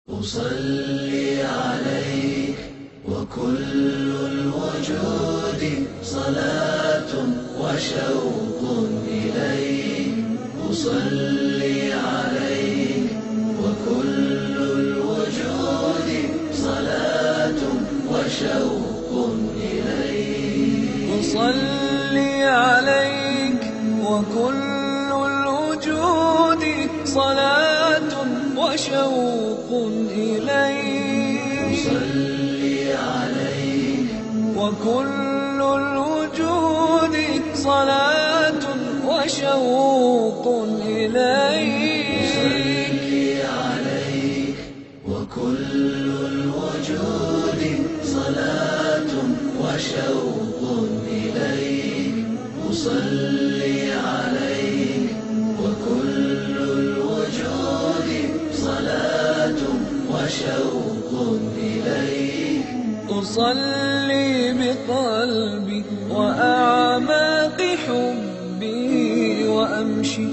أصلي عليك وكل الوجود صلاة وشوق إليك. أصلي عليك وكل الوجود صلاة وشوق إليك. أصلي عليك وكل الوجود صلاة وشوق إليك. أصلي عليك وكل الوجود صلاة وشوق إليك. أصلي عليك وكل الوجود صلاة وشوق إليك. أصلي عليك وكل الوجود صلاة وشوق إليك. أصلي بقلبي وأعماق حبي وأمشي